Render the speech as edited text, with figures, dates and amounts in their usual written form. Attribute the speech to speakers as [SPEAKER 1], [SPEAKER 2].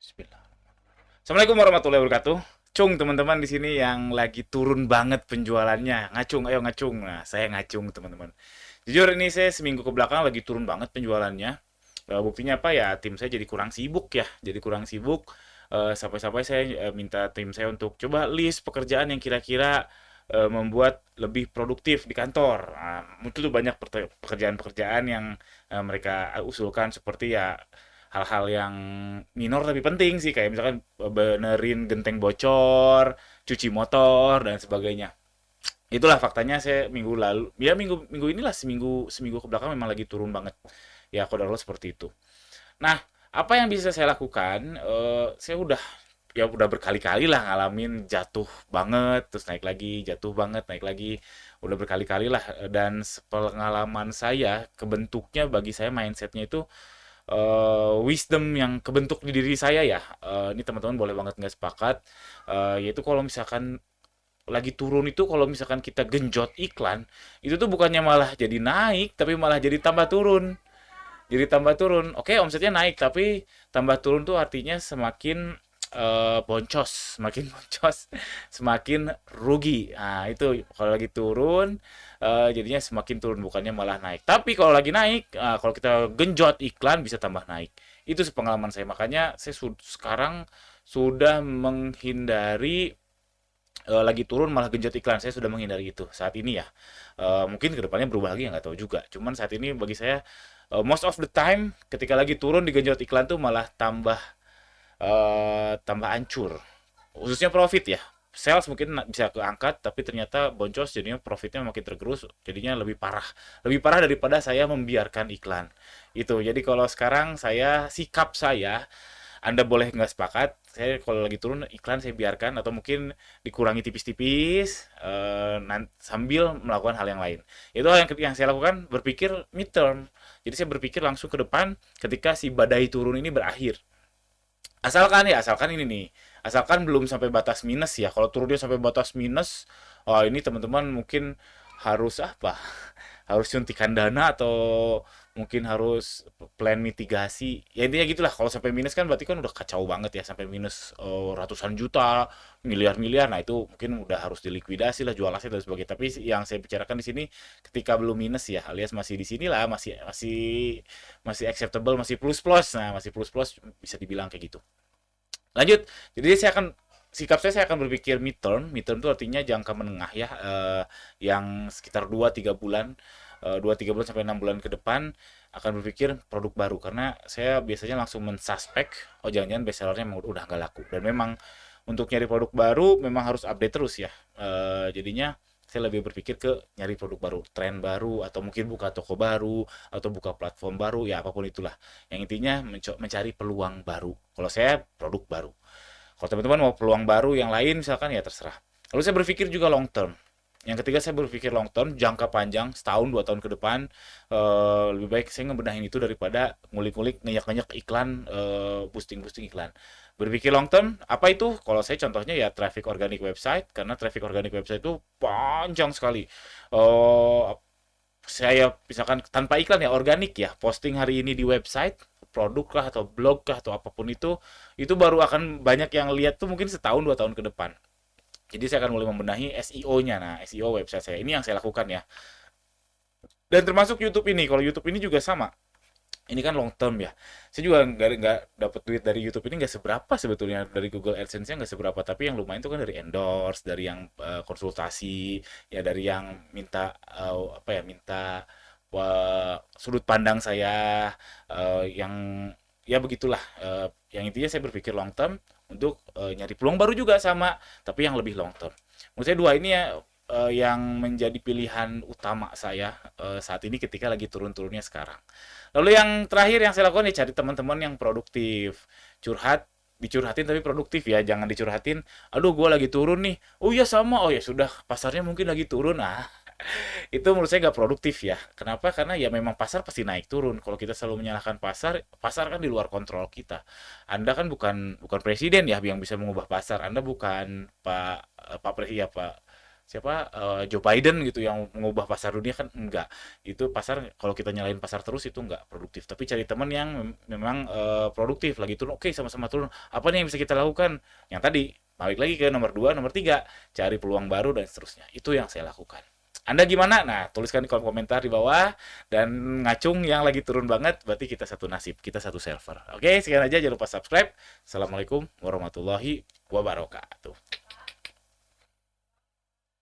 [SPEAKER 1] Bismillah. Assalamualaikum warahmatullahi wabarakatuh. Cung teman-teman di sini yang lagi turun banget penjualannya. Ngacung, ayo ngacung. Nah, saya ngacung teman-teman. Jujur ini saya seminggu ke belakang lagi turun banget penjualannya. Buktinya apa ya? Tim saya jadi kurang sibuk ya. Jadi kurang sibuk. Sampai-sampai saya minta tim saya untuk coba list pekerjaan yang kira-kira membuat lebih produktif di kantor. Nah, muncul tuh banyak pekerjaan-pekerjaan yang mereka usulkan seperti ya hal-hal yang minor tapi penting sih kayak misalkan benerin genteng bocor, cuci motor dan sebagainya. Itulah faktanya saya minggu lalu ya minggu minggu inilah seminggu seminggu ke belakang memang lagi turun banget. Ya kodarullah seperti itu. Nah, apa yang bisa saya lakukan? Saya udah berkali-kali lah ngalamin jatuh banget, terus naik lagi, jatuh banget, naik lagi. Udah berkali-kali lah dan pengalaman saya kebentuknya bagi saya mindsetnya itu wisdom yang kebentuk di diri saya ya. Ini teman-teman boleh banget nggak sepakat. Yaitu kalau misalkan lagi turun itu kalau misalkan kita genjot iklan, itu tuh bukannya malah jadi naik, tapi malah jadi tambah turun. Jadi tambah turun. Oke, omsetnya naik, tapi tambah turun tuh artinya semakin boncos, semakin boncos, semakin rugi. Nah, itu kalau lagi turun jadinya semakin turun bukannya malah naik. Tapi kalau lagi naik, kalau kita genjot iklan bisa tambah naik. Itu sepengalaman saya. Makanya saya sekarang sudah menghindari lagi turun malah genjot iklan. Saya sudah menghindari itu saat ini ya. Mungkin kedepannya berubah lagi nggak tahu juga. Cuman saat ini bagi saya most of the time ketika lagi turun digenjot iklan tuh malah tambah hancur. Khususnya profit ya. Sales mungkin bisa keangkat tapi ternyata boncos jadinya profitnya makin tergerus jadinya lebih parah. Lebih parah daripada saya membiarkan iklan. Itu. Jadi kalau sekarang sikap saya anda boleh nggak sepakat, saya kalau lagi turun iklan saya biarkan atau mungkin dikurangi tipis-tipis sambil melakukan hal yang lain. Itu hal yang saya lakukan berpikir midterm. Jadi saya berpikir langsung ke depan ketika si badai turun ini berakhir. Asalkan ini nih, asalkan belum sampai batas minus ya. Kalau turunnya sampai batas minus, oh ini teman-teman mungkin harus apa? Harus suntikan dana atau mungkin harus plan mitigasi. Ya intinya gitulah. Kalau sampai minus kan berarti kan udah kacau banget ya sampai minus ratusan juta, miliar-miliar. Nah, itu mungkin udah harus dilikuidasi lah jual aset dan sebagainya. Tapi yang saya bicarakan di sini ketika belum minus ya, alias masih di sinilah, masih masih masih acceptable, masih plus-plus. Nah, masih plus-plus bisa dibilang kayak gitu. Lanjut. Jadi sikap saya akan berpikir midterm. Midterm itu artinya jangka menengah ya, yang sekitar 2-3 bulan, 2-3 bulan sampai 6 bulan ke depan akan berpikir produk baru karena saya biasanya langsung mensuspek oh jangan-jangan bestsellernya memang udah nggak laku dan memang untuk nyari produk baru memang harus update terus ya. Jadinya saya lebih berpikir ke nyari produk baru, tren baru, atau mungkin buka toko baru, atau buka platform baru, ya apapun itulah. Yang intinya mencari peluang baru. Kalau saya produk baru. Kalau teman-teman mau peluang baru yang lain misalkan ya terserah. Lalu saya berpikir juga long term. Yang ketiga saya berpikir long term, jangka panjang, setahun 2 tahun ke depan, lebih baik saya ngebenahin itu daripada ngulik-ngulik ngeyak-ngeyak iklan, boosting-boosting iklan. Berpikir long term, apa itu? Kalau saya contohnya ya traffic organic website, karena traffic organic website itu panjang sekali. Uh, saya misalkan tanpa iklan ya organik ya posting hari ini di website produk kah atau blog kah atau apapun itu baru akan banyak yang lihat tuh mungkin setahun 2 tahun ke depan. Jadi saya akan mulai membenahi SEO-nya. Nah, SEO website saya ini yang saya lakukan ya. Dan termasuk YouTube ini. Kalau YouTube ini juga sama. Ini kan long term ya. Saya juga nggak dapat duit dari YouTube ini nggak seberapa sebetulnya dari Google AdSense-nya nggak seberapa. Tapi yang lumayan itu kan dari endorse, dari yang konsultasi, ya dari yang minta apa ya minta sudut pandang saya yang ya begitulah. Yang intinya saya berpikir long term untuk nyari peluang baru juga sama, tapi yang lebih long term. Menurut saya dua ini ya yang menjadi pilihan utama saya saat ini ketika lagi turun-turunnya sekarang. Lalu yang terakhir yang saya lakukan ya cari teman-teman yang produktif, curhat, dicurhatin tapi produktif ya, jangan dicurhatin. Aduh, gue lagi turun nih. Oh iya sama. Oh ya sudah, pasarnya mungkin lagi turun. Ah, itu menurut saya nggak produktif ya. Kenapa? Karena ya memang pasar pasti naik turun. Kalau kita selalu menyalahkan pasar, pasar kan di luar kontrol kita. Anda kan bukan bukan presiden ya yang bisa mengubah pasar. Anda bukan Pak Presiden ya Pak siapa Joe Biden gitu yang mengubah pasar dunia kan enggak. Itu pasar kalau kita nyalain pasar terus itu enggak produktif. Tapi cari teman yang memang produktif lagi turun. Oke, sama-sama turun. Apa nih yang bisa kita lakukan? Yang tadi balik lagi ke nomor 2, nomor 3, cari peluang baru dan seterusnya. Itu yang saya lakukan. Anda gimana? Nah, tuliskan di kolom komentar di bawah. Dan ngacung yang lagi turun banget, berarti kita satu nasib, kita satu server. Oke, sekian aja. Jangan lupa subscribe. Assalamualaikum warahmatullahi wabarakatuh.